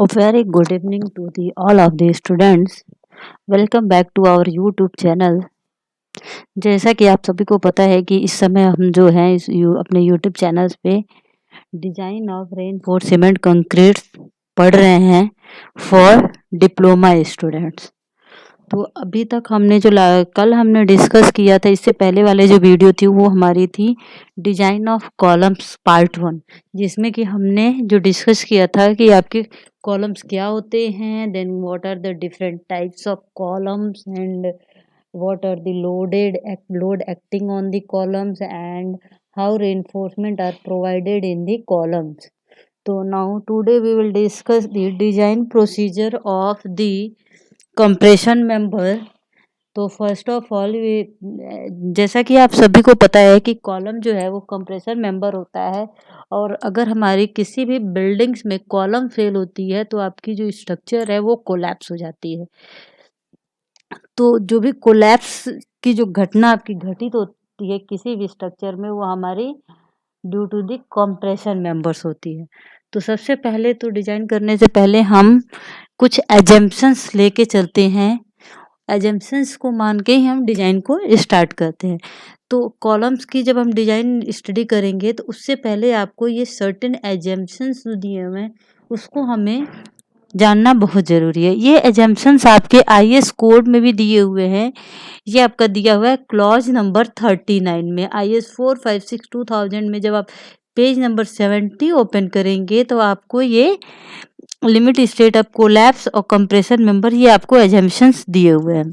A very good evening to the all of the students. Welcome back to our YouTube channel. जैसा कि आप सभी को पता है कि इस समय हम जो हैं अपने YouTube चैनल्स पे design of reinforce cement concrete पढ़ रहे हैं फॉर डिप्लोमा स्टूडेंट्स। तो अभी तक हमने कल हमने डिस्कस किया था, इससे पहले वाले जो वीडियो थी वो हमारी थी डिजाइन ऑफ कॉलम्स पार्ट 1, जिसमें कि हमने जो डिस्कस किया था कि आपके कॉलम्स क्या होते हैं, then what are the different types of columns and what are the load acting on the columns and how reinforcement are provided in the columns. So now today we will discuss the design procedure of the compression member. तो first of all जैसा कि आप सभी को पता है कि column जो है वो कंप्रेसर मेंबर होता है, और अगर हमारी किसी भी बिल्डिंग्स में कॉलम फेल होती है तो आपकी जो स्ट्रक्चर है वो कोलैप्स हो जाती है। तो जो भी कोलैप्स की जो घटना आपकी घटित होती है किसी भी स्ट्रक्चर में, वो हमारी due to the compression members होती है। तो सबसे पहले तो डिजाइन करने से पहले हम कुछ एजम्पशंस लेके चलते हैं। एजम्पशंस को मान के ही हम डिजाइन को स्टार्ट करते हैं। तो कॉलम्स की जब हम डिजाइन स्टडी करेंगे तो उससे पहले आपको ये सर्टेन एजम्पशंस जो दिए हुए हैं उसको हमें जानना बहुत ज़रूरी है। ये एजम्पशंस आपके आईएएस कोड में भी दिए हुए हैं। ये आपका दिया हुआ है क्लॉज नंबर 39 में, आईएएस 456/2000 में। जब आप पेज नंबर 70 ओपन करेंगे तो आपको ये लिमिट स्टेट ऑफ कोलैप्स और कंप्रेशन मेंबर, ये आपको एजम्पशंस दिए हुए हैं।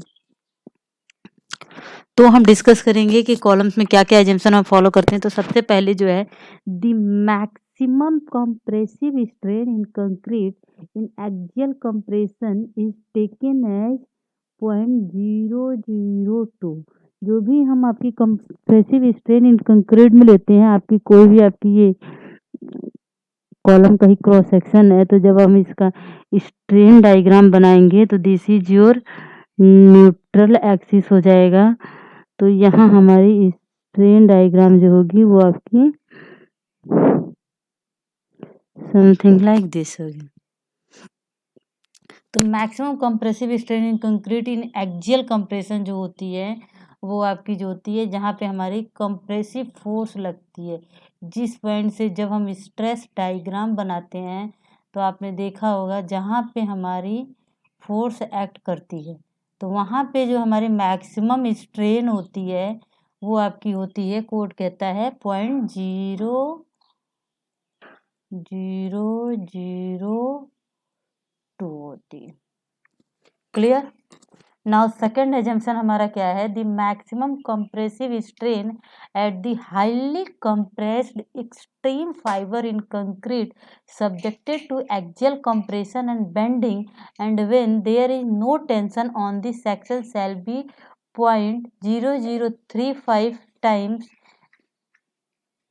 तो हम डिस्कस करेंगे कि कॉलम्स में क्या क्या एजम्पशन हम फॉलो करते हैं। तो सबसे पहले जो है the maximum compressive strain in concrete in axial compression is taken as 0.002। जो भी हम आपकी कंप्रेसिव स्ट्रेन इन कंक्रीट में लेते हैं, आपकी कोई भी आपकी ये कॉलम का ही क्रॉस सेक्शन है, तो जब हम इसका स्ट्रेन डायग्राम बनाएंगे तो this is your neutral axis हो जाएगा। तो यहाँ हमारी स्ट्रेन डायग्राम जो होगी वो आपकी समथिंग लाइक दिस होगी। तो maximum compressive strain in concrete in axial compression जो होती है वो आपकी जो होती है जहाँ पे हमारी कंप्रेसिव फोर्स लगती है, जिस पॉइंट से जब हम स्ट्रेस डायग्राम बनाते हैं तो आपने देखा होगा जहाँ पे हमारी फोर्स एक्ट करती है तो वहाँ पे जो हमारी मैक्सिमम स्ट्रेन होती है वो आपकी होती है, कोड कहता है 0.0002 होती है। क्लियर। नाउ सेकेंड एजम्पशन हमारा क्या है, the maximum compressive strain at the highly compressed extreme fibre in concrete subjected to axial compression and bending and when there is no tension on the section shall be 0.0035 times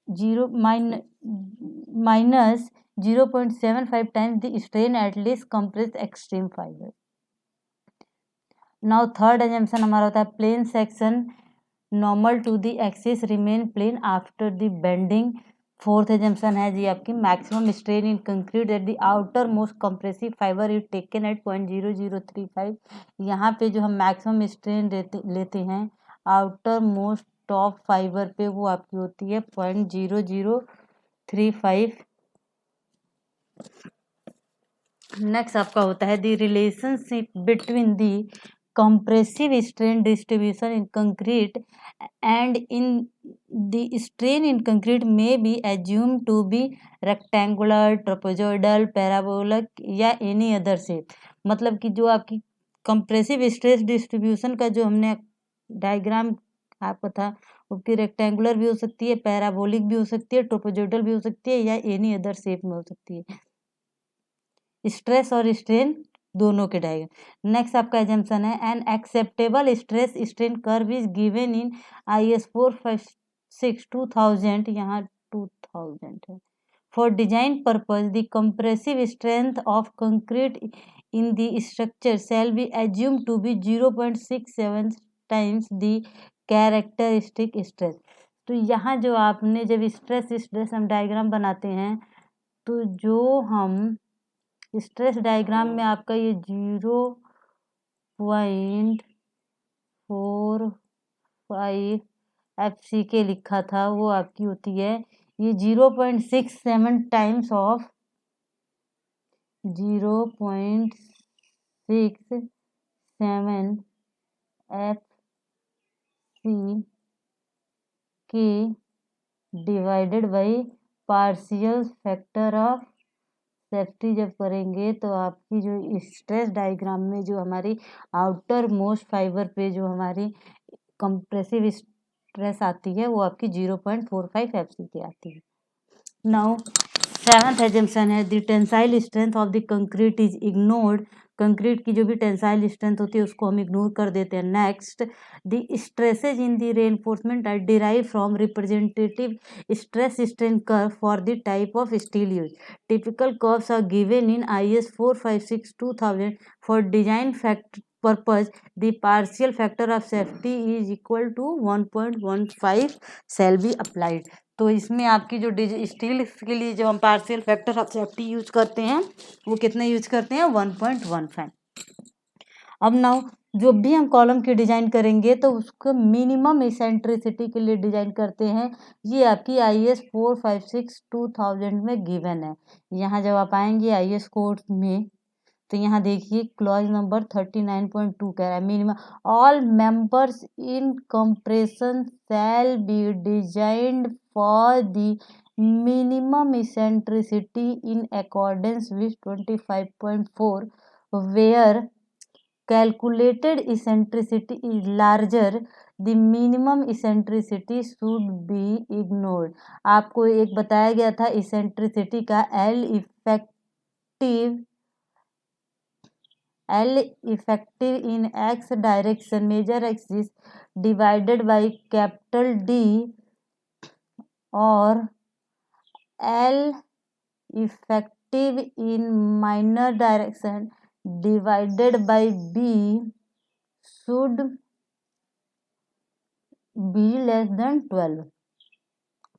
0 minus 0.75 times the strain at least compressed extreme fiber. Now third assumption हमारा होता है plane section normal to the axis remain plane after the bending. Fourth assumption है जी आपकी maximum strain in concrete at the outermost compressive fibre is taken at 0.0035। यहाँ पे जो हम मैक्सिमम स्ट्रेन लेते हैं आउटर मोस्ट टॉप फाइबर पे, वो आपकी होती है 0.0035। नेक्स्ट आपका होता है the relationship between the compressive strain distribution in concrete and in the strain in concrete may be assumed to be rectangular, trapezoidal, parabolic या any other shape। मतलब कि जो आपकी कंप्रेसिव स्ट्रेस डिस्ट्रीब्यूशन का जो हमने डायग्राम आपको था, उसकी रेक्टेंगुलर भी हो सकती है, पैराबोलिक भी हो सकती है, ट्रोपोजोइडल भी हो सकती है, या एनी अदर शेप में हो सकती है, स्ट्रेस और स्ट्रेन दोनों के डायग्राम। नेक्स्ट आपका एजम्पशन है an acceptable stress strain curve is given in IS 456/2000, यहाँ 2000 है। For design purpose the compressive strength of concrete in the structure shall be assume to be 0.67 times the characteristic stress. तो यहाँ जो आपने जब stress हम diagram बनाते हैं तो जो हम स्ट्रेस डायग्राम में आपका ये 0.45 FCK लिखा था, वो आपकी होती है ये 0.67 times of 0.67 FCK divided by partial factor of safety. जब करेंगे तो आपकी जो स्ट्रेस डायग्राम में जो हमारी आउटर मोस्ट फाइबर पे जो हमारी कंप्रेसिव स्ट्रेस आती है वो आपकी 0.45 FCK आती है। नाउ सेवंथ एजम्पशन है the tensile strength of the concrete is ignored. Concrete की जो भी टेंसाइल स्ट्रेंथ होती है उसको हम इग्नोर कर देते हैं। Next, the stresses in the reinforcement are derive from representative stress strain curve for the type of steel use. Typical curves are given in IS 456-2000 for design fact purpose. The partial factor of safety is equal to 1.15 shall be applied. तो इसमें आपकी जो steel के लिए जो हम partial factor of safety use करते हैं वो कितना यूज करते हैं 1.15। अब नाउ जो भी हम कॉलम की डिजाइन करेंगे तो उसको मिनिमम इसेंट्रिसिटी के लिए डिजाइन करते हैं। ये आपकी IS 456-2000 में गिवन है। यहाँ जब आप आएंगे IS कोड में तो यहाँ देखिए क्लॉज नंबर 39.2 कह रहा है minimum all members in compression shall be designed for the minimum eccentricity in accordance with 25.4 where calculated eccentricity is larger the minimum eccentricity should be ignored. आपको एक बताया गया था इसेंट्रिसिटी का L effective in X direction major axis divided by capital D और L effective in minor direction divided by B should be less than 12।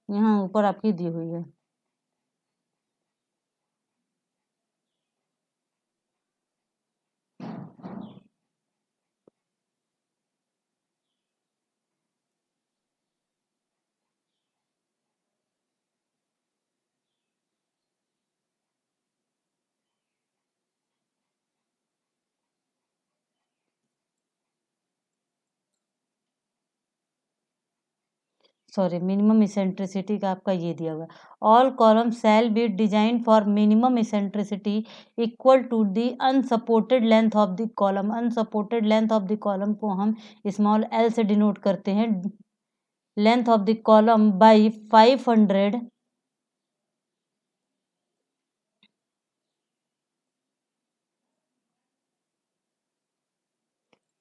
यहाँ ऊपर आपकी दी हुई है। सॉरी मिनिमम इसेंट्रिसिटी का आपका ये दिया हुआ है। All column shall be design for minimum eccentricity equal to the unsupported length of the column. Unsupported length of the column को हम स्मॉल l से डिनोट करते हैं। Length of the column by 500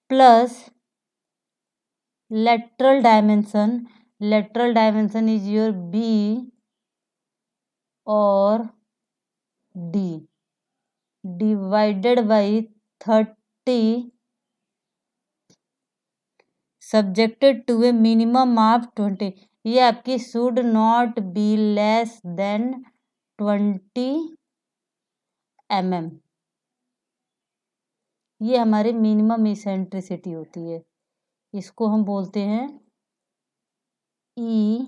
plus lateral dimension is your B or D divided by 30 subjected to a minimum of 20। ये आपकी should not be less than 20 mm। ये हमारी minimum eccentricity होती है, इसको हम बोलते हैं E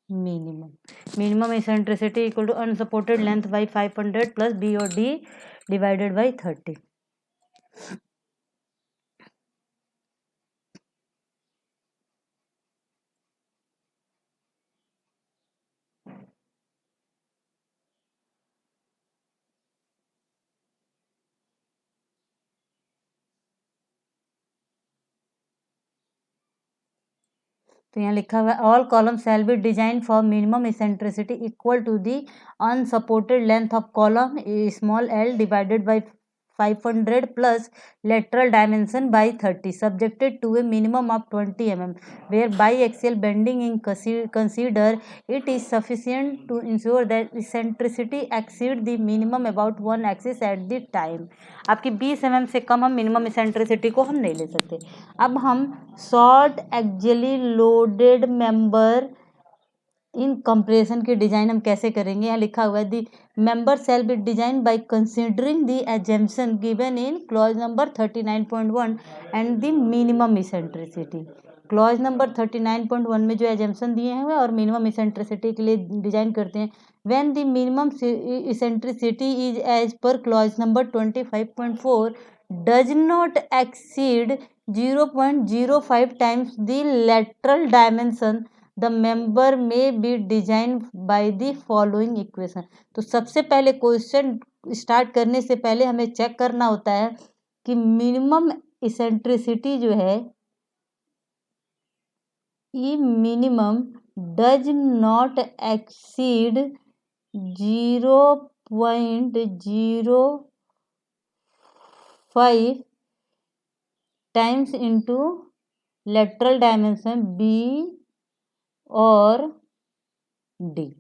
minimum eccentricity equal to unsupported length by 500 plus B और डी डिवाइडेड बाई 30। तो यहाँ लिखा हुआ है all column shall be design for minimum eccentricity equal to the unsupported length of column small l divided by 500 plus lateral dimension by 30 subjected to a minimum of 20 mm where biaxial bending is considered। it is sufficient to ensure that eccentricity exceed the minimum about one axis at the time। आपकी 20 mm से कम हम minimum eccentricity को हम नहीं ले सकते। अब हम short axially loaded member in compression की डिजाइन हम कैसे करेंगे, यहाँ लिखा हुआ है the member shall be design by considering the assumption given in clause number 39.1 and the minimum eccentricity. Clause number 39.1 में जो एजम्पशन दिए हैं और मिनिमम इसेंट्रिसिटी के लिए डिजाइन करते हैं। When the minimum eccentricity is as per clause number 25.4 does not exceed 0.05 times the lateral dimension the member may be design by the following equation. तो सबसे पहले क्वेश्चन स्टार्ट करने से पहले हमें चेक करना होता है कि मिनिमम इसेंट्रिसिटी जो है E minimum does not exceed 0.05 times into lateral dimension B और डी,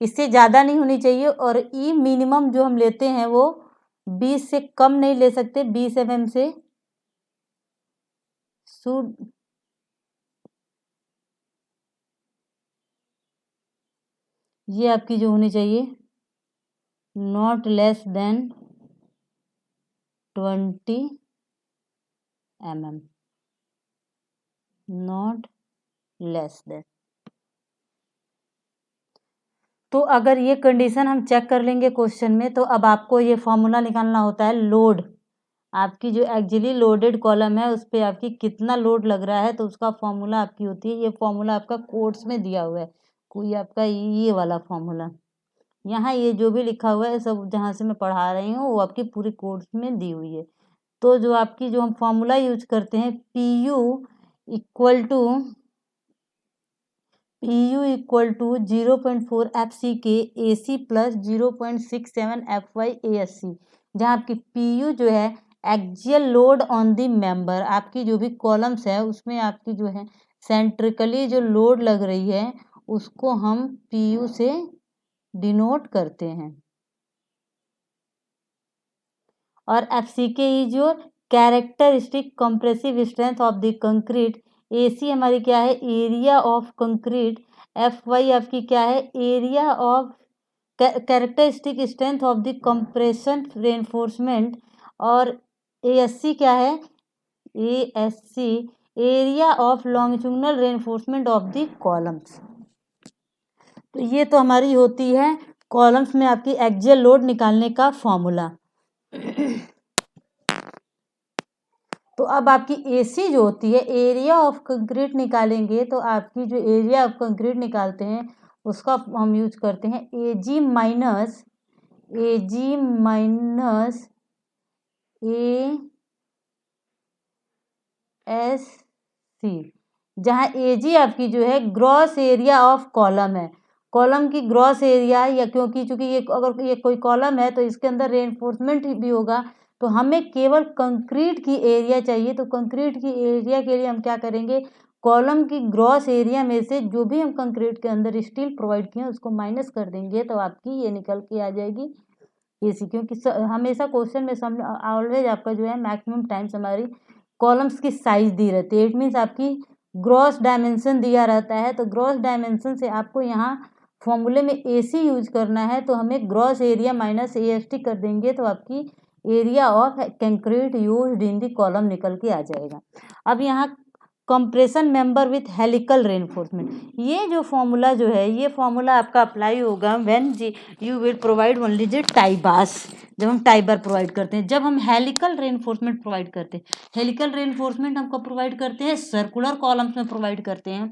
इससे ज़्यादा नहीं होनी चाहिए। और ई मिनिमम जो हम लेते हैं वो 20 से कम नहीं ले सकते, 20 mm से शुड ये आपकी जो होनी चाहिए not less than 20 mm, not less than. तो अगर ये कंडीशन हम चेक कर लेंगे क्वेश्चन में, तो अब आपको ये फॉर्मूला निकालना होता है लोड। आपकी जो एक्चुअली लोडेड कॉलम है उस पर आपकी कितना लोड लग रहा है, तो उसका फॉर्मूला आपकी होती है, ये फॉर्मूला आपका कोर्स में दिया हुआ है, कोई आपका ये वाला फॉर्मूला यहाँ ये जो भी लिखा हुआ है सब जहाँ से मैं पढ़ा रही हूँ वो आपकी पूरी कोर्स में दी हुई है। तो जो आपकी जो हम फॉर्मूला यूज करते हैं equal to equal to 0.4 FC K AC plus 0.67 FY ASC, जहाँ आपकी PU जो है axial load on the member, आपकी जो भी कॉलम्स है उसमें आपकी जो है सेंट्रिकली जो लोड लग रही है उसको हम PU से डिनोट करते हैं। और FCK जो characteristic compressive strength of the concrete, AC हमारी क्या है एरिया ऑफ कंक्रीट, FY आपकी क्या है area of characteristic strength of the compression reinforcement, और ASC क्या है ASC area of longitudinal reinforcement of the columns. तो ये तो हमारी होती है कॉलम्स में आपकी एक्सियल लोड निकालने का फॉर्मूला। तो अब आपकी AC जो होती है एरिया ऑफ कंक्रीट निकालेंगे, तो आपकी जो एरिया ऑफ कंक्रीट निकालते हैं उसका हम यूज करते हैं AG माइनस ASC, जहाँ AG आपकी जो है ग्रॉस एरिया ऑफ कॉलम है, कॉलम की ग्रॉस एरिया, या क्योंकि चूंकि ये अगर ये कोई कॉलम है तो इसके अंदर रेनफोर्समेंट भी होगा, तो हमें केवल कंक्रीट की एरिया चाहिए। तो कंक्रीट की एरिया के लिए हम क्या करेंगे, कॉलम की ग्रॉस एरिया में से जो भी हम कंक्रीट के अंदर स्टील प्रोवाइड किए उसको माइनस कर देंगे, तो आपकी ये निकल के आ जाएगी AC। क्योंकि हमेशा क्वेश्चन में ऑलवेज आपका जो है मैक्सिमम टाइम्स हमारी कॉलम्स की साइज दी रहती है, इट मीन्स आपकी ग्रॉस डायमेंशन दिया रहता है। तो ग्रॉस डायमेंशन से आपको यहाँ फॉर्मूले में AC यूज करना है, तो हमें ग्रॉस एरिया माइनस AST कर देंगे, तो आपकी area of concrete used in the column निकल के आ जाएगा। अब यहाँ compression member with helical reinforcement, ये जो फॉर्मूला जो है ये फॉर्मूला आपका अप्लाई होगा when you will provide only the tie bars, जब हम टाई बार प्रोवाइड करते हैं। जब हम हेलिकल रेनफोर्समेंट प्रोवाइड करते हैं, हेलिकल रेनफोर्समेंट हमको प्रोवाइड करते हैं सर्कुलर कॉलम्स में प्रोवाइड करते हैं।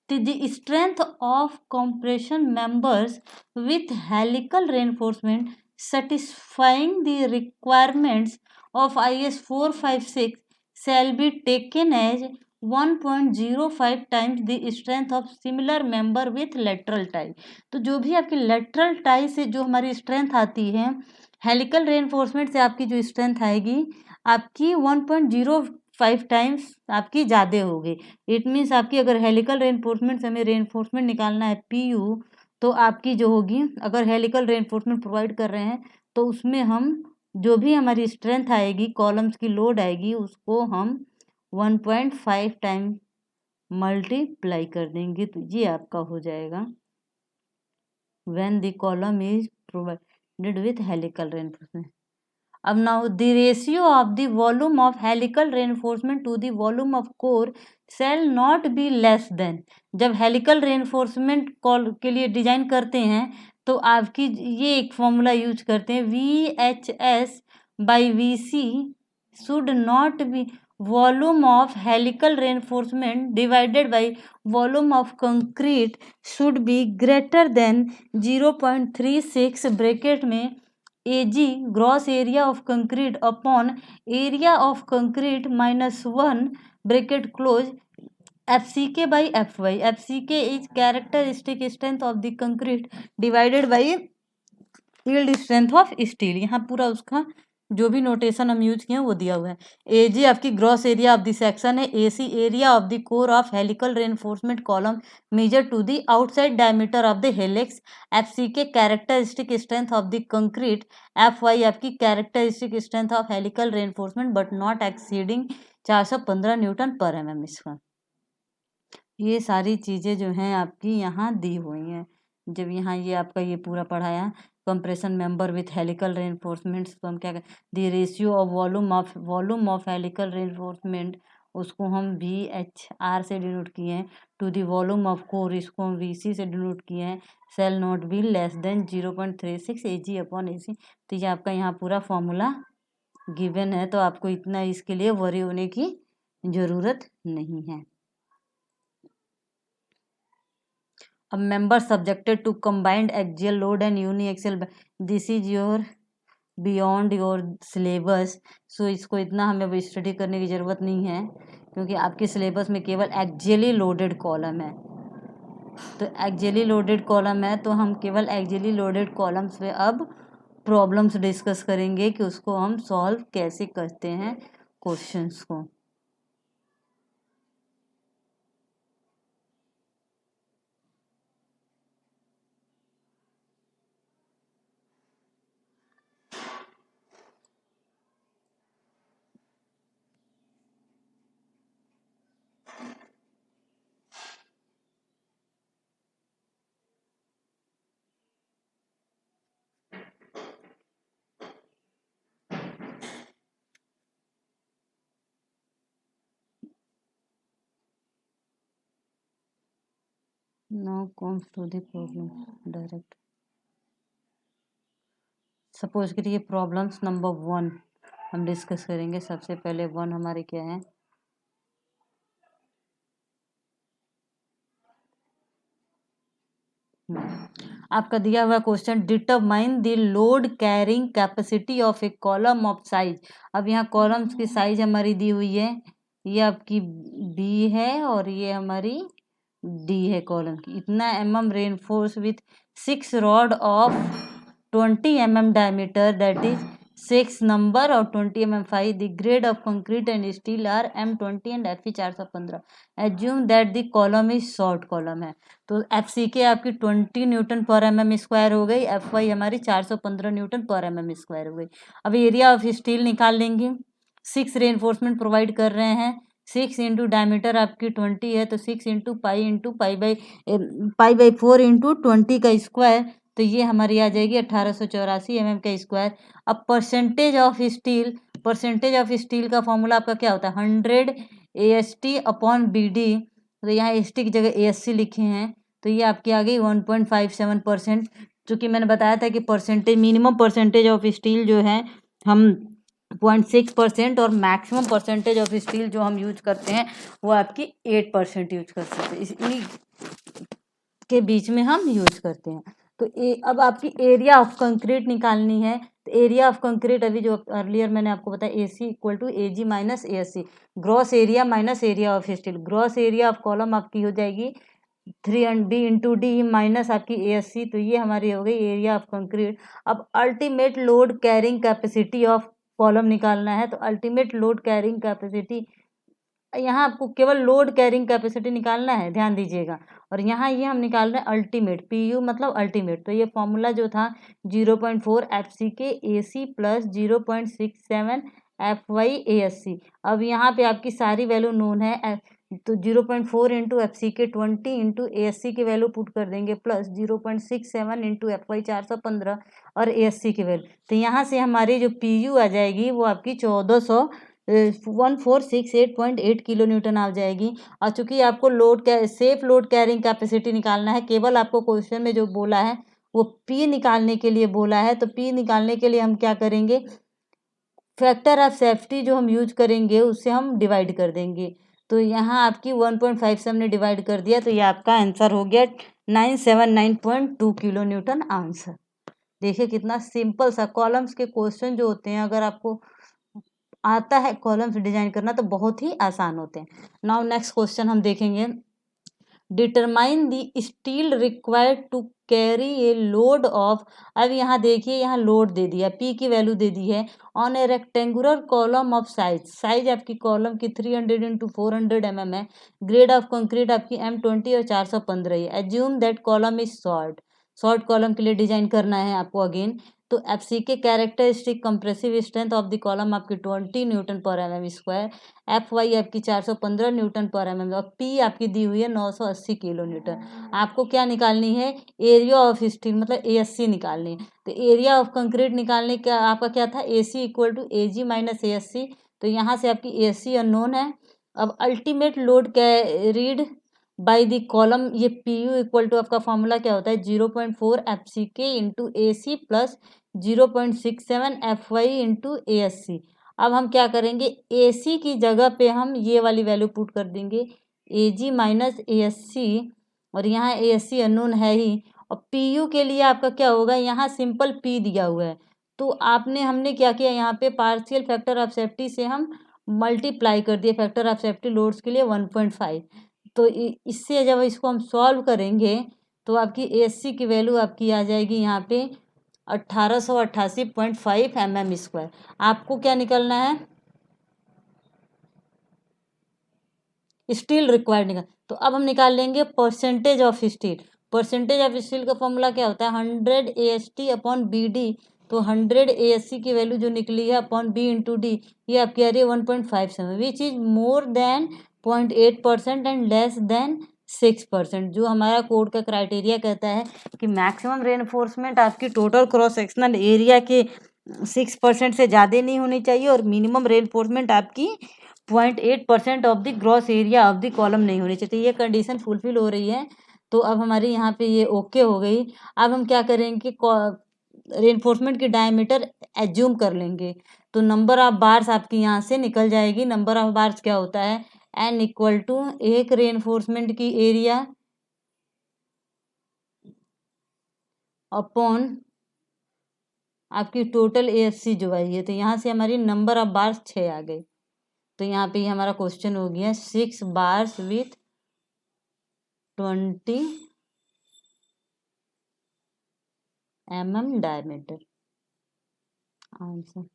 तो the strength of compression members with helical reinforcement satisfying the requirements of IS 456 shall be taken as 1.05 times the strength of similar member with lateral tie. तो जो भी आपकी लेटरल टाई से जो हमारी स्ट्रेंथ आती है, हेलिकल रेनफोर्समेंट से आपकी जो स्ट्रेंथ आएगी आपकी 1.05 टाइम्स आपकी ज़्यादा होगी। इट मीन्स आपकी अगर हेलिकल रेनफोर्समेंट से हमें रेनफोर्समेंट निकालना है PU, तो आपकी जो होगी अगर हेलिकल रेनफोर्समेंट प्रोवाइड कर रहे हैं तो उसमें हम जो भी हमारी स्ट्रेंथ आएगी कॉलम्स की लोड आएगी उसको हम 1.5 टाइम मल्टीप्लाई कर देंगे तो ये आपका हो जाएगा when the column is provided with helical reinforcement. अब now the ratio of the volume of helical reinforcement to the volume of core shall not be less than, जब हेलिकल रेनफोर्समेंट के लिए डिजाइन करते हैं तो आपकी ये एक फॉर्मूला यूज करते हैं, VHS by VC should not be volume of helical reinforcement divided by volume of concrete should be greater than 0.36 bracket में AG gross area of concrete upon area of concrete -1 bracket close FCK by FY. FCK is characteristic strength of the concrete divided by yield strength of steel. यहाँ पूरा उसका जो भी notation हम use किए हैं वो दिया हुआ है। AG आपकी gross area of the section है, AC area of the core of helical reinforcement column measure to the outside diameter of the helix, FCK characteristic strength of the concrete, FY आपकी characteristic strength of helical reinforcement but not exceeding 415 newton per mm square. ये सारी चीज़ें जो हैं आपकी यहाँ दी हुई हैं। जब यहाँ ये आपका ये पूरा पढ़ाया compression member with helical reinforcements, तो हम क्या करें, the ratio of volume of helical reinforcement उसको हम VHR से डिनोट किए हैं, to the volume of core इसको हम VC से डिनोट किए हैं, shall not be less than 0.36 AG upon AC। तो ये आपका यहाँ पूरा फॉर्मूला गिवन है, तो आपको इतना इसके लिए वरी होने की ज़रूरत नहीं है। अब member subjected to combined axial load and uniaxial, this is your beyond your syllabus. So इसको इतना हमें अब स्टडी करने की ज़रूरत नहीं है क्योंकि आपके सिलेबस में केवल एक्सियली लोडेड कॉलम है। तो एक्सियली लोडेड कॉलम है तो हम केवल एक्सियली लोडेड कॉलम्स पे अब प्रॉब्लम्स डिस्कस करेंगे कि उसको हम सॉल्व कैसे करते हैं क्वेश्चंस को। Now comes to the problem direct. Suppose करिए प्रॉब्लम्स नंबर 1 हम डिस्कस करेंगे। सबसे पहले 1 हमारे क्या है, आपका दिया हुआ question, determine the load carrying capacity of A column of size. अब यहाँ कॉलम्स की साइज हमारी दी हुई है, ये आपकी B है और ये हमारी D है कॉलम की। इतना mm reinforce with 6 rod of 20 mm diameter, that is 6 number और 20 mm 5। The grade of concrete and steel are M20 and Fe 415। Assume that the column is short column है। तो FCK आपकी 20 Newton per mm square हो गई, FY हमारी 415 newton per mm square हो गई। अब एरिया ऑफ स्टील निकाल लेंगे। 6 रेनफोर्समेंट प्रोवाइड कर रहे हैं, 6 इंटू डायमीटर आपकी 20 है तो 6 इंटू पाई बाई 4 इंटू 20 का स्क्वायर, तो ये हमारी आ जाएगी 1884 mm का स्क्वायर। अब परसेंटेज ऑफ स्टील का फॉर्मूला आपका क्या होता है, 100 AST अपॉन BD। तो यहाँ AST की जगह ASC लिखे हैं, तो ये आपकी आ गई 1.57%। चूँकि मैंने बताया था कि percentage, minimum percentage of steel जो है हम 0.6% और मैक्सिमम परसेंटेज ऑफ स्टील जो हम यूज करते हैं वो आपकी 8% यूज कर सकते हैं, इसी के बीच में हम यूज करते हैं। तो अब आपकी एरिया ऑफ कंक्रीट निकालनी है। तो एरिया ऑफ कंक्रीट अभी जो अर्लियर मैंने आपको बताया, AC equal to AG minus ASC, gross area minus area of steel. Gross area of column आपकी हो जाएगी 3B इंटू D माइनस आपकी ASC, तो ये हमारी हो गई एरिया ऑफ कंक्रीट। अब ultimate load carrying capacity of column निकालना है, तो अल्टीमेट लोड कैरिंग कैपेसिटी, यहाँ आपको केवल लोड कैरिंग कैपेसिटी निकालना है, ध्यान दीजिएगा। और यहाँ ये हम निकाल रहे हैं अल्टीमेट, PU मतलब अल्टीमेट। तो ये फॉर्मूला जो था 0.4 FCK AC plus 0.67 FY ASC। अब यहाँ पे आपकी सारी वैल्यू नोन है, तो 0.4 इंटू एफ सी के 20 इंटू ए एस सी की वैल्यू पुट कर देंगे प्लस 0.67 इंटू एफ वाई 415 और ए एस सी की वैल्यू। तो यहाँ से हमारी जो पी यू आ जाएगी वो आपकी 1468.8 किलो न्यूटन आ जाएगी। और चूंकि आपको सेफ लोड कैरिंग कैपेसिटी निकालना है, केवल आपको क्वेश्चन में जो बोला है वो पी निकालने के लिए बोला है, तो पी निकालने के लिए हम क्या करेंगे, फैक्टर ऑफ सेफ्टी जो हम यूज करेंगे उससे हम डिवाइड कर देंगे। तो यहाँ आपकी 1.5 से हमने डिवाइड कर दिया, तो ये आपका आंसर हो गया 979.2 किलो न्यूटन आंसर। देखिए कितना सिंपल सा, कॉलम्स के क्वेश्चन जो होते हैं अगर आपको आता है कॉलम्स डिजाइन करना तो बहुत ही आसान होते हैं। नाउ नेक्स्ट क्वेश्चन हम देखेंगे, determine the steel required to carry a load of. अब यहाँ देखिए, यहाँ लोड दे दिया, पी की वैल्यू दे दी है on A rectangular column of size आपकी कॉलम की 300 इंटू 400 mm है, ग्रेड ऑफ कंक्रीट आपकी M20 और 415 है। Assume that column is short column के लिए डिजाइन करना है आपको अगेन। तो एफ सी के characteristic compressive strength of the column आपकी 20 Newton per mm square, F Y आपकी 415 न्यूटन पर mm और पी आपकी दी हुई है 980 किलो न्यूटन। आपको क्या निकालनी है, एरिया ऑफ स्टील मतलब एएससी निकालनी है। तो एरिया ऑफ कंक्रीट निकालने का आपका क्या था, AC equal to AG minus ASC. तो यहाँ से आपकी एएससी अननोन है। अब ultimate load carried by the column, ये पी यू इक्वल टू आपका फॉर्मूला क्या होता है, 0.4 F C K into A C plus 0.67 F Y into A S C. अब हम क्या करेंगे, ए सी की जगह पे हम ये वाली वैल्यू पुट कर देंगे, ए जी माइनस ए एस सी, और यहाँ ए एस सी अननोन है ही। और पी यू के लिए आपका क्या होगा, यहाँ सिंपल पी दिया हुआ है, तो हमने क्या किया, यहाँ पे पार्शियल फैक्टर ऑफ सेफ्टी से हम मल्टीप्लाई कर दिए फैक्टर ऑफ सेफ्टी लोड्स के लिए 1.5। तो इससे जब इसको हम सॉल्व करेंगे तो आपकी एएससी की वैल्यू आपकी आ जाएगी यहाँ पे 1888.5 mm स्क्वायर। आपको क्या निकलना है, स्टील रिक्वायर्ड निकाल। तो अब हम निकाल लेंगे percentage of steel. Percentage of steel का फॉर्मूला क्या होता है, 100 AST अपॉन बी डी। तो 100 ASC की वैल्यू जो निकली है अपॉन बी इंटू डी, ये आपकी आ रही है 1.57, विच is more then 0.8% and less then 6%। जो हमारा कोड का क्राइटेरिया कहता है कि मैक्सिमम रेनफोर्समेंट आपकी टोटल क्रॉस सेक्शनल एरिया के 6% से ज़्यादा नहीं होनी चाहिए, और मिनिमम रेनफोर्समेंट आपकी 0.8% of the gross area of the column नहीं होनी चाहिए। तो ये कंडीशन फुलफिल हो रही है, तो अब हमारी यहाँ पे ये ओके हो गई। अब हम क्या करेंगे, रेनफोर्समेंट की डायमीटर एज्यूम कर लेंगे, तो नंबर ऑफ बार्स आपकी यहाँ से निकल जाएगी। नंबर ऑफ बार्स क्या होता है, एन इक्वल टू एक रेनफोर्समेंट की एरिया अपॉन आपकी टोटल एएससी जो आई है। तो यहाँ से हमारी नंबर ऑफ बार्स 6 आ गई। तो यहाँ पे हमारा क्वेश्चन हो गया 6 bars with 20 mm diameter. Answer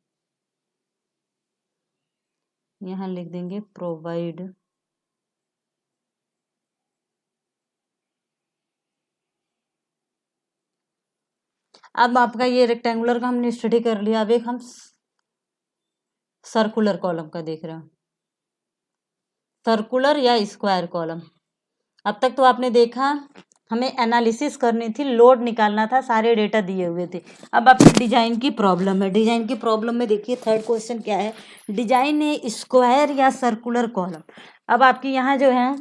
यहाँ लिख देंगे प्रोवाइड अब आपका ये रेक्टेंगुलर का हमने स्टडी कर लिया। अब एक हम सर्कुलर कॉलम का देख रहे हैं, सर्कुलर या स्क्वायर कॉलम। अब तक तो आपने देखा हमें एनालिसिस करनी थी, लोड निकालना था, सारे डेटा दिए हुए थे। अब आपकी डिजाइन की प्रॉब्लम है। डिजाइन की प्रॉब्लम में देखिए थर्ड क्वेश्चन क्या है, डिजाइन ए स्क्वायर या सर्कुलर कॉलम। अब आपकी यहाँ जो है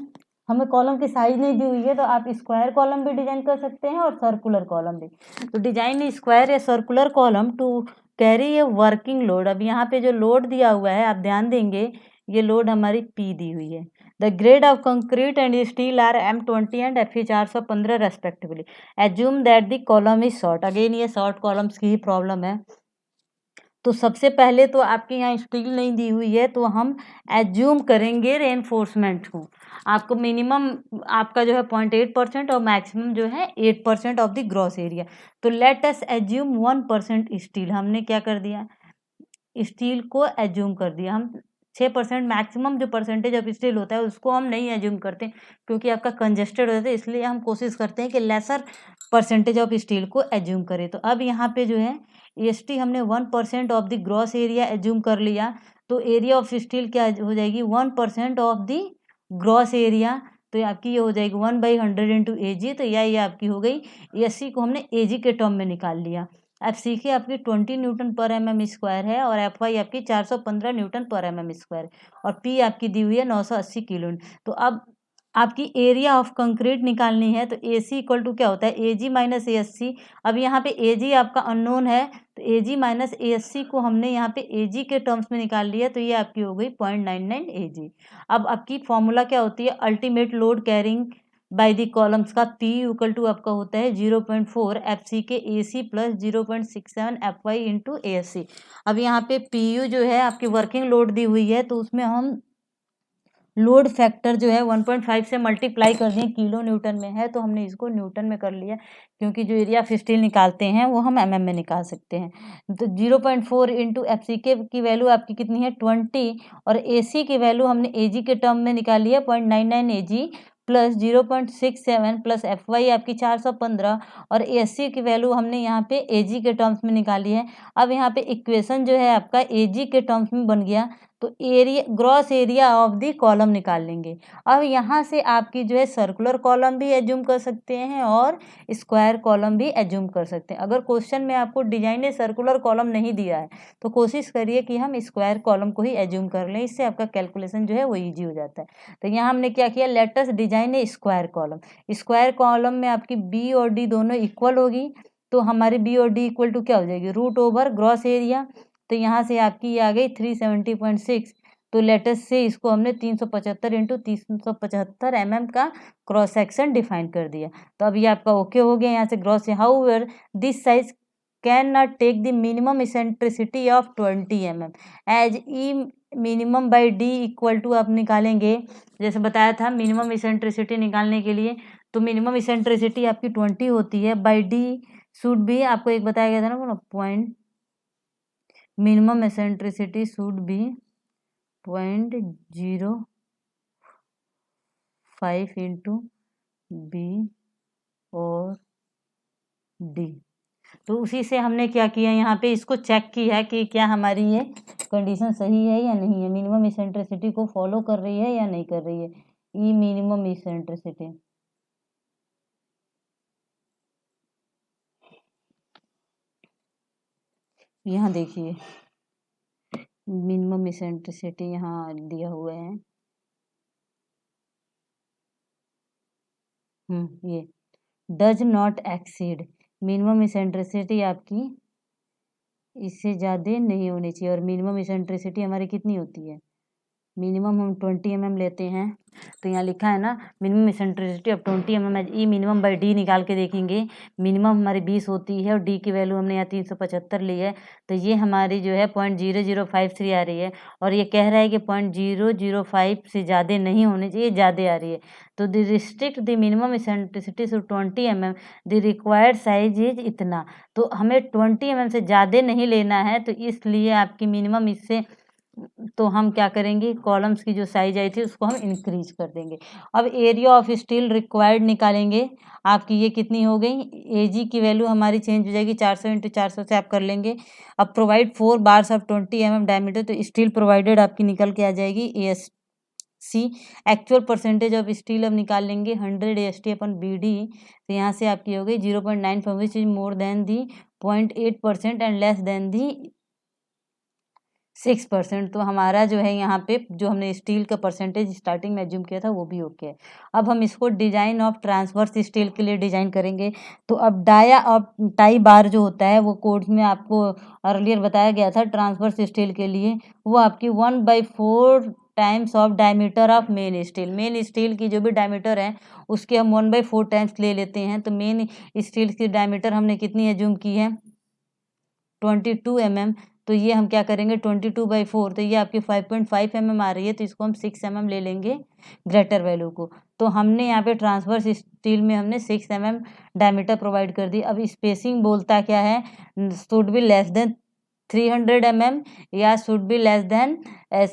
हमें कॉलम की साइज नहीं दी हुई है, तो आप स्क्वायर कॉलम भी डिजाइन कर सकते हैं और सर्कुलर कॉलम भी। तो डिजाइन ए स्क्वायर या circular column to carry a working load. अब यहाँ पे जो लोड दिया हुआ है आप ध्यान देंगे, ये लोड हमारी पी दी हुई है। The grade of concrete and steel are M20 and Fe 415 respectively. Assume that the column is short. Again ये short columns की ही प्रॉब्लम है। तो सबसे पहले तो आपके यहाँ स्टील नहीं दी हुई है, तो हम एज्यूम करेंगे रेनफोर्समेंट को। आपको मिनिमम आपका जो है 0.8% और मैक्सिमम जो है 8% ऑफ द ग्रॉस एरिया। तो लेट अस एज्यूम 1% स्टील। हमने क्या कर दिया, स्टील को एज्यूम कर दिया। हम 6% मैक्सिमम जो परसेंटेज ऑफ स्टील होता है उसको हम नहीं एज्यूम करते, क्योंकि आपका कंजेस्टेड हो जाता है, इसलिए हम कोशिश करते हैं कि लेसर परसेंटेज ऑफ स्टील को एज्यूम करें। तो अब यहाँ पे जो है एस टी हमने 1% of the gross area assume कर लिया, तो एरिया ऑफ स्टील क्या हो जाएगी, 1% ऑफ द ग्रॉस एरिया, तो आपकी ये हो जाएगी 1/100 इंटू AG, तो ये आपकी हो गई। SC को हमने AG के टर्म में निकाल लिया। अब सीखे आपकी 20 न्यूटन पर mm स्क्वायर है और FY आपकी 415 न्यूटन पर mm स्क्वायर और P आपकी दी हुई है 980 किलो। तो अब आपकी एरिया ऑफ कंक्रीट निकालनी है, तो AC इक्वल टू क्या होता है, AG माइनस ASC। अब यहाँ पे AG आपका अननोन है, तो AG माइनस ASC को हमने यहाँ पे AG के टर्म्स में निकाल लिया, तो ये आपकी हो गई 0.99 AG। अब आपकी फॉर्मूला क्या होती है, ultimate load carrying by the columns का P इक्वल टू आपका होता है 0.4 FC K AC plus 0.67 FY into ASC। अब यहाँ पे PU जो है आपकी वर्किंग लोड दी हुई है, तो उसमें हम लोड फैक्टर जो है 1.5 से मल्टीप्लाई कर दिए, किलो न्यूटन में है तो हमने इसको न्यूटन में कर लिया, क्योंकि जो एरिया ऑफ स्टील निकालते हैं वो हम mm में निकाल सकते हैं। तो 0.4 इंटू एफ सी के की वैल्यू आपकी कितनी है 20, और ए सी की वैल्यू हमने ए जी के टर्म में निकाली है 0.99 AG plus 0.67 plus F Y आपकी 415, और ए सी की वैल्यू हमने यहाँ पे ए जी के टर्म्स में निकाली है। अब यहाँ पे इक्वेशन जो है आपका ए जी के टर्म्स में बन गया, तो area gross area of the column निकाल लेंगे। अब यहाँ से आपकी जो है सर्कुलर कॉलम भी एज्यूम कर सकते हैं और स्क्वायर कॉलम भी एज्यूम कर सकते हैं। अगर क्वेश्चन में आपको डिजाइन ने सर्कुलर कॉलम नहीं दिया है तो कोशिश करिए कि हम स्क्वायर कॉलम को ही एज्यूम कर लें, इससे आपका कैलकुलेशन जो है वो ईजी हो जाता है। तो यहाँ हमने क्या किया, लेट अस डिजाइन ए स्क्वायर कॉलम। स्क्वायर कॉलम में आपकी बी और डी दोनों इक्वल होगी, तो हमारी बी और डी इक्वल टू क्या हो जाएगी, रूट ओवर ग्रॉस एरिया। तो यहाँ से आपकी ये आ गई 370.6, तो लेटेस्ट से इसको हमने 375 इंटू 375 mm का क्रॉस सेक्शन डिफाइन कर दिया। तो अब ये आपका ओके हो गया यहाँ से gross. However this size cannot take the minimum eccentricity of 20 mm as e minimum by D equal to आप निकालेंगे, जैसे बताया था मिनिमम इसेंट्रिसिटी निकालने के लिए, तो मिनिमम इसेंट्रिसिटी आपकी 20 होती है, बाई डी शुड भी आपको एक बताया गया था ना point, minimum eccentricity should be 0.05 into B और डी। तो उसी से हमने क्या किया, यहाँ पे इसको चेक किया है कि क्या हमारी ये कंडीशन सही है या नहीं है, मिनिमम इसेंट्रिसिटी को फॉलो कर रही है या नहीं कर रही है। ई मिनिमम इसेंट्रिसिटी, यहाँ देखिए मिनिमम इसेंट्रिसिटी यहाँ दिया हुआ है, ये does not exceed, minimum eccentricity आपकी इससे ज़्यादा नहीं होनी चाहिए, और मिनिमम इसेंट्रिसिटी हमारी कितनी होती है, मिनिमम हम 20 mm लेते हैं, तो यहाँ लिखा है ना minimum eccentricity of 20 mm E minimum by D निकाल के देखेंगे, मिनिमम हमारी 20 होती है और डी की वैल्यू हमने यहाँ 375 ली है, तो ये हमारी जो है 0.0053 आ रही है, और ये कह रहा है कि 0.005 से ज़्यादा नहीं होनी चाहिए, ज़्यादा आ रही है। तो the restrict the minimum eccentricity to 20 mm, the required size is इतना, तो हमें 20 mm से ज़्यादा नहीं लेना है, तो इसलिए आपकी मिनिमम इससे, तो हम क्या करेंगे, कॉलम्स की जो साइज आई थी उसको हम इंक्रीज कर देंगे। अब एरिया ऑफ स्टील रिक्वायर्ड निकालेंगे, आपकी ये कितनी हो गई, एजी की वैल्यू हमारी चेंज हो जाएगी 400 इंटू 400 से आप कर लेंगे। अब provide 4 bars of 20 mm diameter, तो स्टील प्रोवाइडेड आपकी निकल के आ जाएगी AS C. Actual percentage of steel अब निकाल लेंगे 100 AST अपन BD, तो यहाँ से आपकी हो गई 0.95 which is more than the 0.8% and less than the 6%। तो हमारा जो है यहाँ पे जो हमने स्टील का परसेंटेज स्टार्टिंग में एज्यूम किया था वो भी ओके है। अब हम इसको डिजाइन ऑफ ट्रांसवर्स स्टील के लिए डिजाइन करेंगे। तो अब डाया और टाई बार जो होता है वो कोड्स में आपको अर्लियर बताया गया था ट्रांसवर्स स्टील के लिए, वो आपकी 1/4 times of diameter of main steel, main steel की जो भी डायमीटर है उसके हम 1/4 टाइम्स ले लेते हैं। तो मेन स्टील की डायमीटर हमने कितनी एज्यूम की है 22 mm, तो ये हम क्या करेंगे 22/4, तो ये आपकी 5.5 mm आ रही है, तो इसको हम 6 mm ले लेंगे ग्रेटर वैल्यू को। तो हमने यहाँ पे ट्रांसवर्स स्टील में हमने 6 mm डायमीटर प्रोवाइड कर दी। अब स्पेसिंग बोलता क्या है, should be less than 300 mm या should be less then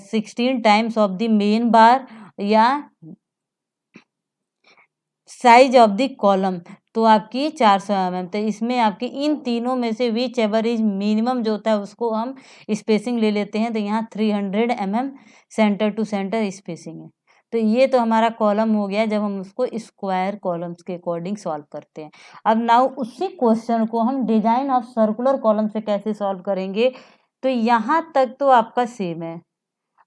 16 times of the main बार या साइज ऑफ द कॉलम, तो आपकी 400 mm। तो इसमें आपकी इन तीनों में से विच एवर इज मिनिमम जो होता है उसको हम स्पेसिंग ले लेते हैं। तो यहाँ 300 mm centre to centre spacing है। तो ये तो हमारा कॉलम हो गया जब हम उसको स्क्वायर कॉलम्स के अकॉर्डिंग सॉल्व करते हैं। अब नाउ उसी क्वेश्चन को हम डिजाइन ऑफ सर्कुलर कॉलम से कैसे सॉल्व करेंगे, तो यहाँ तक तो आपका सेम है,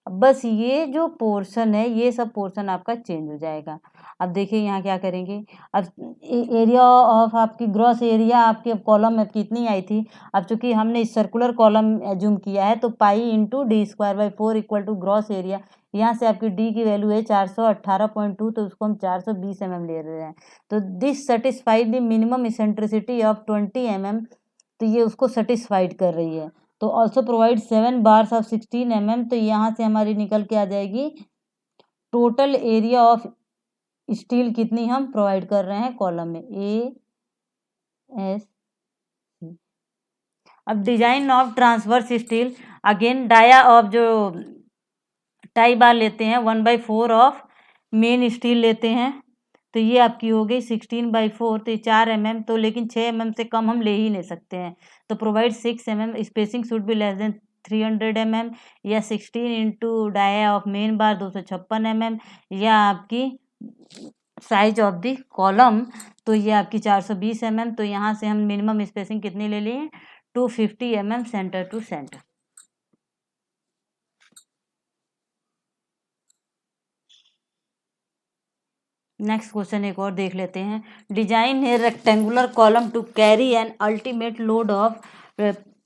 बस ये जो पोर्शन है ये सब पोर्शन आपका चेंज हो जाएगा। अब देखिए यहाँ क्या करेंगे, अब एरिया ऑफ आपकी ग्रॉस एरिया आपके कॉलम में कितनी आई थी, अब चूंकि हमने सर्कुलर कॉलम एज्यूम किया है तो pi into D square by 4 equal to gross area, यहाँ से आपकी डी की वैल्यू है 418.2, तो उसको हम 420 mm ले रहे हैं। तो this satisfied the minimum eccentricity of 20 mm, तो ये उसको सेटिस्फाइड कर रही है। तो also provide 7 bars of 16 mm, तो यहाँ से हमारी निकल के आ जाएगी टोटल एरिया ऑफ स्टील कितनी हम प्रोवाइड कर रहे हैं कॉलम में, ए एस। अब design of transverse steel, again dia of जो टाई बार लेते हैं 1/4 ऑफ मेन स्टील लेते हैं, तो ये आपकी हो गई 16/4, तो 4 mm, तो लेकिन 6 mm से कम हम ले ही नहीं सकते हैं, तो provide 6 mm, spacing should be less than 300 mm, या 16 into dia of main bar 256 mm, या आपकी साइज ऑफ द कॉलम, तो ये आपकी 420 mm, तो यहाँ से हम मिनिमम स्पेसिंग कितनी ले लिए 250 mm centre to centre. Next question एक और देख लेते हैं। डिजाइन है rectangular column to carry an ultimate load of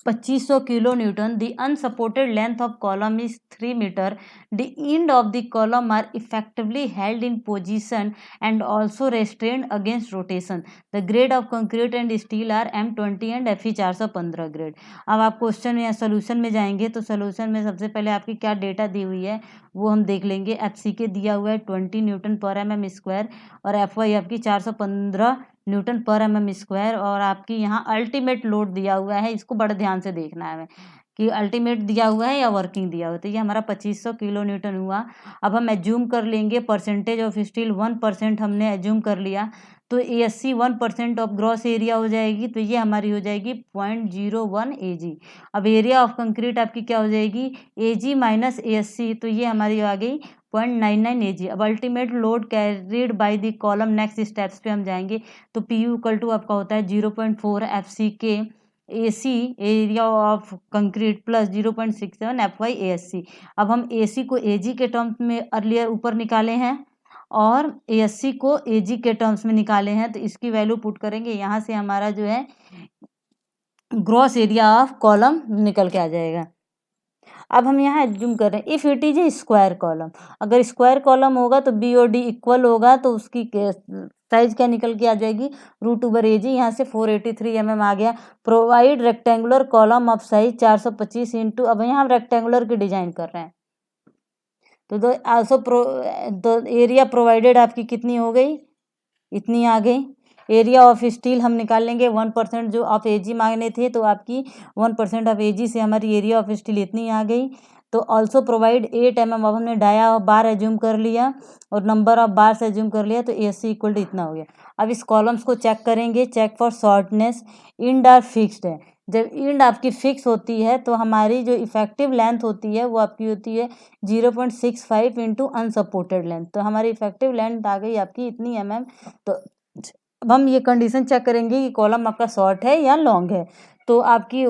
2500 kilo newton, the unsupported length of column is 3 metre, the end of the column are effectively held in position and also restrained against rotation, the grade of concrete and steel are M20 and Fe 415 grade. अब आप question या solution में जाएंगे तो solution में सबसे पहले आपकी क्या डेटा दी हुई है वो हम देख लेंगे। FCK दिया हुआ है 20 न्यूटन पर mm स्क्वायर, और FY आपकी 415 न्यूटन पर mm स्क्वायर, और आपकी यहाँ अल्टीमेट लोड दिया हुआ है, इसको बड़े ध्यान से देखना है हमें कि अल्टीमेट दिया हुआ है या वर्किंग दिया हुआ है। तो ये हमारा 2500 किलो न्यूटन हुआ। अब हम एज्यूम कर लेंगे परसेंटेज ऑफ स्टील 1% हमने एज्यूम कर लिया, तो ASC 1% ऑफ ग्रॉस एरिया हो जाएगी, तो ये हमारी हो जाएगी 0.01 AG। अब एरिया ऑफ कंक्रीट आपकी क्या हो जाएगी AG माइनस ASC, तो ये हमारी आ गई 0.99 AG। अब ultimate load carried by the column, next steps पे हम जाएंगे, तो PU इक्वल टू आपका होता है 0.4 FCK AC area of concrete plus 0.67 FY ASC। अब हम AC को AG के टर्म्स में अर्लियर ऊपर निकाले हैं और ASC को AG के टर्म्स में निकाले हैं, तो इसकी वैल्यू पुट करेंगे, यहाँ से हमारा जो है ग्रॉस एरिया ऑफ कॉलम निकल के आ जाएगा। अब हम यहाँ एज्यूम कर रहे हैं if it is a square column, अगर स्क्वायर कॉलम होगा तो BOD इक्वल होगा, तो उसकी साइज क्या निकल के आ जाएगी √/AG, यहाँ से 483 mm आ गया। Provide rectangular column of size 425 into, अब यहाँ हम रेक्टेंगुलर की डिजाइन कर रहे हैं, तो दो आल्सो तो एरिया प्रोवाइडेड आपकी कितनी हो गई, इतनी आ गई। एरिया ऑफ स्टील हम निकाल लेंगे 1% जो ऑफ AG मांगने थे, तो आपकी 1% ऑफ AG से हमारी एरिया ऑफ स्टील इतनी आ गई। तो ऑल्सो प्रोवाइड 8 mm, अब हमने डाया बार एज्यूम कर लिया और नंबर ऑफ बार से एज्यूम कर लिया, तो ASC इक्वल टू इतना हो गया। अब इस कॉलम्स को चेक करेंगे, check for shortness, end are fixed है। जब इंड आपकी फिक्स होती है तो हमारी जो इफेक्टिव लेंथ होती है वो आपकी होती है 0.65 इंटू अनसपोर्टेड लेंथ, तो हमारी इफेक्टिव लेंथ आ गई आपकी इतनी mm। तो अब हम ये कंडीशन चेक करेंगे कि कॉलम आपका शॉर्ट है या लॉन्ग है, तो आपकी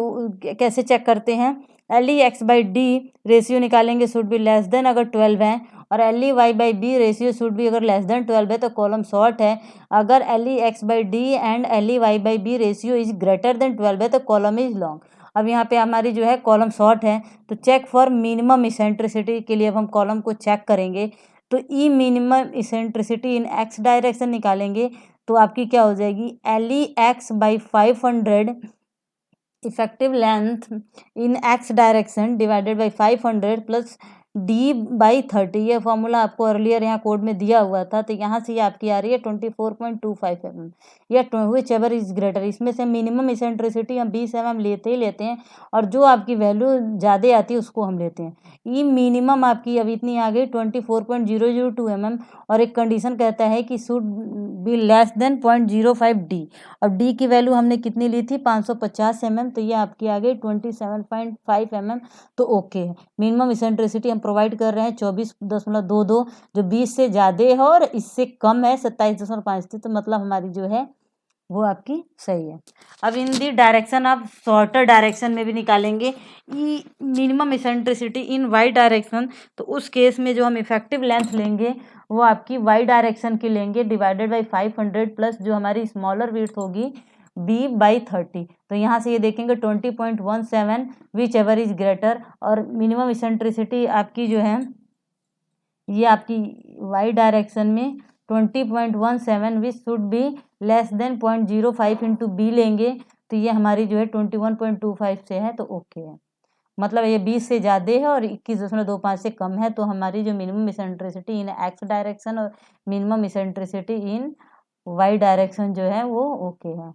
कैसे चेक करते हैं, LE/X/D रेशियो निकालेंगे, शुड बी लेस देन अगर 12 है, और LE/Y/B रेशियो शुड बी अगर लेस देन 12 है तो कॉलम शॉर्ट है, अगर LE/X/D and LE/Y/B ratio is greater than 12 है तो कॉलम इज लॉन्ग। अब यहाँ पे हमारी जो है कॉलम शॉर्ट है, तो चेक फॉर मिनिमम इसेंट्रिसिटी के लिए अब हम कॉलम को चेक करेंगे, तो ई मिनिमम इसेंट्रिसिटी इन X डायरेक्शन निकालेंगे, तो आपकी क्या हो जाएगी LE/X/500 effective length in X direction divided by 500 plus D/30। ये फॉर्मूला आपको अर्लियर यहाँ कोड में दिया हुआ था, तो यहाँ से ये आपकी आ रही है 24.25 mm, या विच एवर इज ग्रेटर। इसमें से मिनिमम इसेंट्रिसिटी हम 20 mm लेते ही लेते हैं, और जो आपकी वैल्यू ज़्यादा आती है उसको हम लेते हैं। ई मिनिमम आपकी अब इतनी आ गई 24.002 mm, और एक कंडीशन कहता है कि should be less than 0.05 D, और D की वैल्यू हमने कितनी ली थी 550 mm, तो ये आपकी आ गई 27.5 mm, तो ओके है। मिनिमम इसेंट्रिसिटी हम प्रोवाइड कर रहे हैं 24.22, जो 20 से ज़्यादा है और इससे कम है 27.53, तो मतलब हमारी जो है वो आपकी सही है। अब इन दी डायरेक्शन आप शॉर्टर डायरेक्शन में भी निकालेंगे मिनिमम इसेंट्रिसिटी इन वाई डायरेक्शन, तो उस केस में जो हम इफेक्टिव लेंथ लेंगे वो आपकी वाई डायरेक्शन की लेंगे डिवाइडेड बाई 500 प्लस जो हमारी स्मॉलर विड्थ होगी b/30। तो यहाँ से ये देखेंगे 20.17 विच एवर इज ग्रेटर, और मिनिमम इसेंट्रिसिटी आपकी जो है ये आपकी वाई डायरेक्शन में 20.17 which should be less than 0.05 into B लेंगे, तो ये हमारी जो है 21.25 से है, तो ओके है। मतलब ये 20 से ज़्यादा है और 21.25 से कम है, तो हमारी जो मिनिमम इसेंट्रिसिटी इन एक्स डायरेक्शन और मिनिमम इसेंट्रिसिटी इन वाई डायरेक्शन जो है वो ओके है।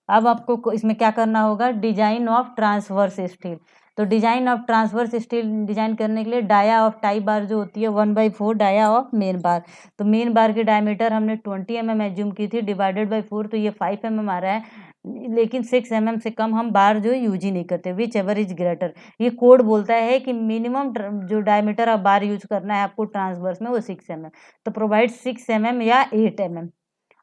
अब आपको इसमें क्या करना होगा, डिजाइन ऑफ ट्रांसवर्स स्टील। तो design of transverse steel design करने के लिए डाया ऑफ टाई बार जो होती है 1/4 डाया ऑफ मेन बार। तो मेन बार की डायमीटर हमने 20 mm एज्यूम की थी डिवाइडेड बाई 4, तो ये 5 mm आ रहा है, लेकिन 6 mm से कम हम बार जो यूज ही नहीं करते, विच एवर इज ग्रेटर। ये कोड बोलता है कि मिनिमम जो डायमीटर ऑफ बार यूज करना है आपको ट्रांसवर्स में वो 6 mm, तो प्रोवाइड 6 mm या 8 mm।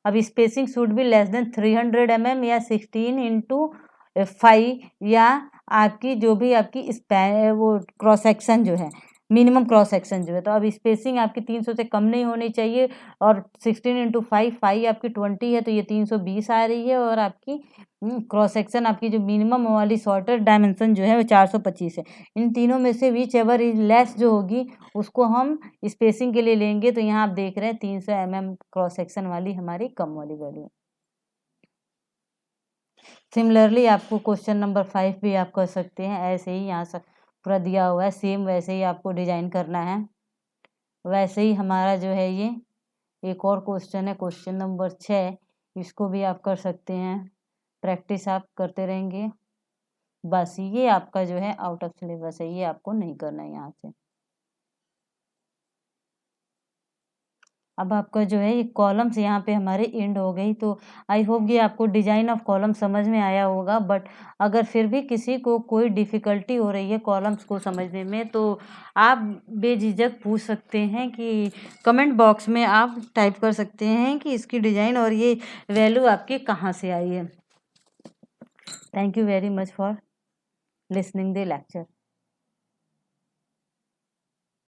अब spacing should be less than 300 mm या 16/5, या आपकी जो भी आपकी स्पैन वो क्रॉस सेक्शन जो है मिनिमम क्रॉस सेक्शन जो है, तो अब स्पेसिंग आपकी 300 से कम नहीं होनी चाहिए, और 16/5 5 आपकी 20 है, तो ये 320 आ रही है, और आपकी क्रॉस सेक्शन आपकी जो मिनिमम वाली शॉर्टर डायमेंशन जो है वो 425 है। इन तीनों में से विच एवर इज लेस जो होगी उसको हम स्पेसिंग के लिए लेंगे, तो यहाँ आप देख रहे हैं 300 mm क्रॉस सेक्शन वाली हमारी कम वाली वैल्यू। सिमिलरली आपको क्वेश्चन नंबर 5 भी आप कर सकते हैं, ऐसे ही यहाँ से पूरा दिया हुआ है, सेम वैसे ही आपको डिजाइन करना है। वैसे ही हमारा जो है ये एक और क्वेश्चन है, क्वेश्चन नंबर 6, इसको भी आप कर सकते हैं, प्रैक्टिस आप करते रहेंगे। बस ये आपका जो है आउट ऑफ सिलेबस है, ये आपको नहीं करना है यहाँ से। अब आपका जो है ये कॉलम्स यहाँ पे हमारे एंड हो गई, तो आई होप ये आपको डिजाइन ऑफ कॉलम समझ में आया होगा। बट अगर फिर भी किसी को कोई डिफ़िकल्टी हो रही है कॉलम्स को समझने में, तो आप बेझिझक पूछ सकते हैं, कि कमेंट बॉक्स में आप टाइप कर सकते हैं कि इसकी डिजाइन और ये वैल्यू आपकी कहाँ से आई है। Thank you very much for listening the lecture.